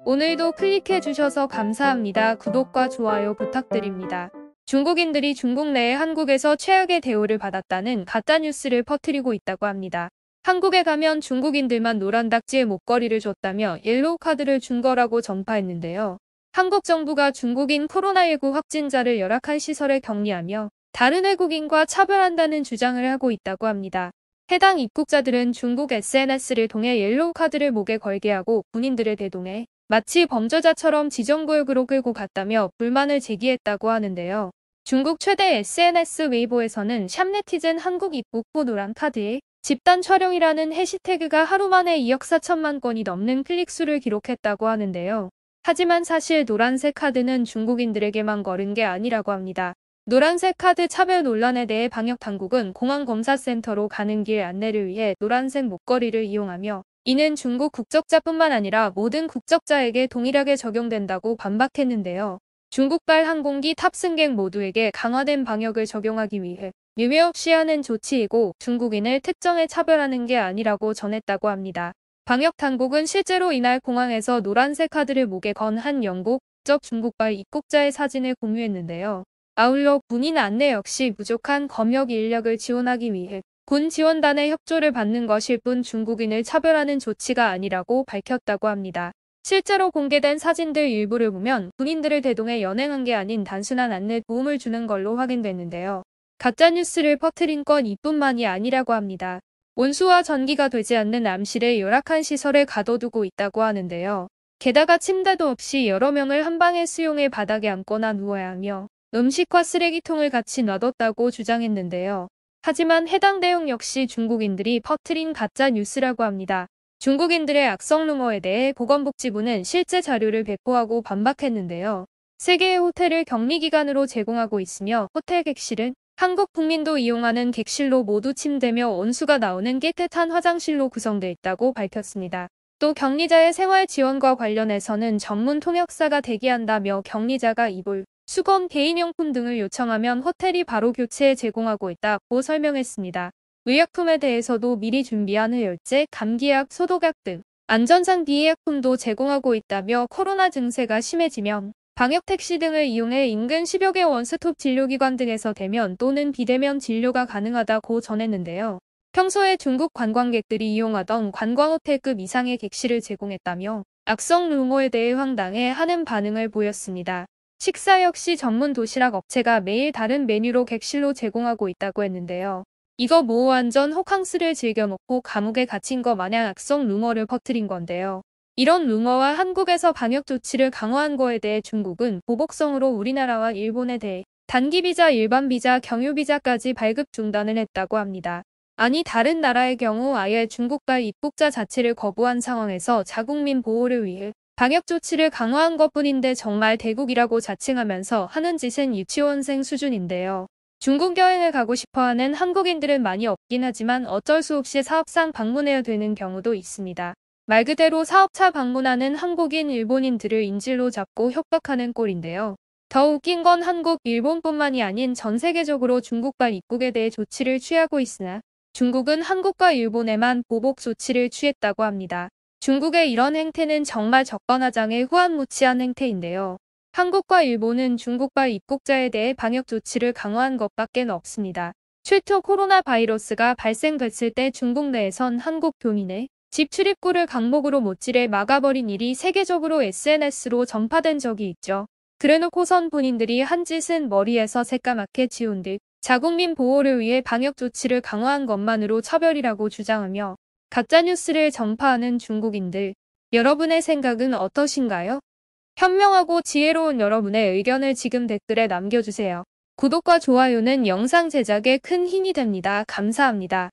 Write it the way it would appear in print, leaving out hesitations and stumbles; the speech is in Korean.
오늘도 클릭해 주셔서 감사합니다. 구독과 좋아요 부탁드립니다. 중국인들이 중국 내에 한국에서 최악의 대우를 받았다는 가짜뉴스를 퍼뜨리고 있다고 합니다. 한국에 가면 중국인들만 노란 딱지에 목걸이를 줬다며 옐로우 카드를 준 거라고 전파했는데요. 한국 정부가 중국인 코로나19 확진자를 열악한 시설에 격리하며 다른 외국인과 차별한다는 주장을 하고 있다고 합니다. 해당 입국자들은 중국 SNS를 통해 옐로우 카드를 목에 걸게 하고 군인들을 대동해 마치 범죄자처럼 지정구역으로 끌고 갔다며 불만을 제기했다고 하는데요. 중국 최대 SNS 웨이보에서는 샵네티즌 한국 입국 후 노란 카드에 집단 촬영이라는 해시태그가 하루 만에 2억 4천만 건이 넘는 클릭수를 기록했다고 하는데요. 하지만 사실 노란색 카드는 중국인들에게만 걸은 게 아니라고 합니다. 노란색 카드 차별 논란에 대해 방역당국은 공항검사센터로 가는 길 안내를 위해 노란색 목걸이를 이용하며 이는 중국 국적자뿐만 아니라 모든 국적자에게 동일하게 적용된다고 반박했는데요. 중국발 항공기 탑승객 모두에게 강화된 방역을 적용하기 위해 예외 없이 하는 조치이고 중국인을 특정해 차별하는 게 아니라고 전했다고 합니다. 방역당국은 실제로 이날 공항에서 노란색 카드를 목에 건 한 영국 국적 중국발 입국자의 사진을 공유했는데요. 아울러 군인 안내 역시 부족한 검역 인력을 지원하기 위해 군 지원단의 협조를 받는 것일 뿐 중국인을 차별하는 조치가 아니라고 밝혔다고 합니다. 실제로 공개된 사진들 일부를 보면 군인들을 대동해 연행한 게 아닌 단순한 안내 도움을 주는 걸로 확인됐는데요. 가짜뉴스를 퍼뜨린 건 이뿐만이 아니라고 합니다. 온수와 전기가 되지 않는 암실에 열악한 시설에 가둬두고 있다고 하는데요. 게다가 침대도 없이 여러 명을 한 방에 수용해 바닥에 앉거나 누워야 하며 음식과 쓰레기통을 같이 놔뒀다고 주장했는데요. 하지만 해당 내용 역시 중국인들이 퍼뜨린 가짜 뉴스라고 합니다. 중국인들의 악성 루머에 대해 보건복지부는 실제 자료를 배포하고 반박했는데요. 3개의 호텔을 격리기간으로 제공하고 있으며 호텔 객실은 한국 국민도 이용하는 객실로 모두 침대며 온수가 나오는 깨끗한 화장실로 구성돼 있다고 밝혔습니다. 또 격리자의 생활 지원과 관련해서는 전문 통역사가 대기한다며 격리자가 이불, 수건, 개인용품 등을 요청하면 호텔이 바로 교체해 제공하고 있다고 설명했습니다. 의약품에 대해서도 미리 준비한 해열제, 감기약, 소독약 등 안전상 비의약품도 제공하고 있다며 코로나 증세가 심해지면 방역택시 등을 이용해 인근 10여 개 원스톱 진료기관 등에서 대면 또는 비대면 진료가 가능하다고 전했는데요. 평소에 중국 관광객들이 이용하던 관광호텔급 이상의 객실을 제공했다며 악성 루머에 대해 황당해 하는 반응을 보였습니다. 식사 역시 전문 도시락 업체가 매일 다른 메뉴로 객실로 제공하고 있다고 했는데요. 이거 뭐 완전 호캉스를 즐겨놓고 감옥에 갇힌 거 마냥 악성 루머를 퍼뜨린 건데요. 이런 루머와 한국에서 방역 조치를 강화한 거에 대해 중국은 보복성으로 우리나라와 일본에 대해 단기비자, 일반비자, 경유비자까지 발급 중단을 했다고 합니다. 아니 다른 나라의 경우 아예 중국발 입국자 자체를 거부한 상황에서 자국민 보호를 위해 방역 조치를 강화한 것뿐인데 정말 대국이라고 자칭하면서 하는 짓은 유치원생 수준인데요. 중국 여행을 가고 싶어하는 한국인들은 많이 없긴 하지만 어쩔 수 없이 사업상 방문해야 되는 경우도 있습니다. 말 그대로 사업차 방문하는 한국인, 일본인들을 인질로 잡고 협박하는 꼴인데요. 더 웃긴 건 한국, 일본뿐만이 아닌 전 세계적으로 중국발 입국에 대해 조치를 취하고 있으나 중국은 한국과 일본에만 보복 조치를 취했다고 합니다. 중국의 이런 행태는 정말 적반하장의 후안무치한 행태인데요. 한국과 일본은 중국발 입국자에 대해 방역 조치를 강화한 것밖에 없습니다. 최초 코로나 바이러스가 발생됐을 때 중국 내에선 한국 교민의 집 출입구를 강목으로 못질해 막아버린 일이 세계적으로 SNS로 전파된 적이 있죠. 그래놓고선 본인들이 한 짓은 머리에서 새까맣게 지운 듯 자국민 보호를 위해 방역 조치를 강화한 것만으로 차별이라고 주장하며 가짜뉴스를 전파하는 중국인들, 여러분의 생각은 어떠신가요? 현명하고 지혜로운 여러분의 의견을 지금 댓글에 남겨주세요. 구독과 좋아요는 영상 제작에 큰 힘이 됩니다. 감사합니다.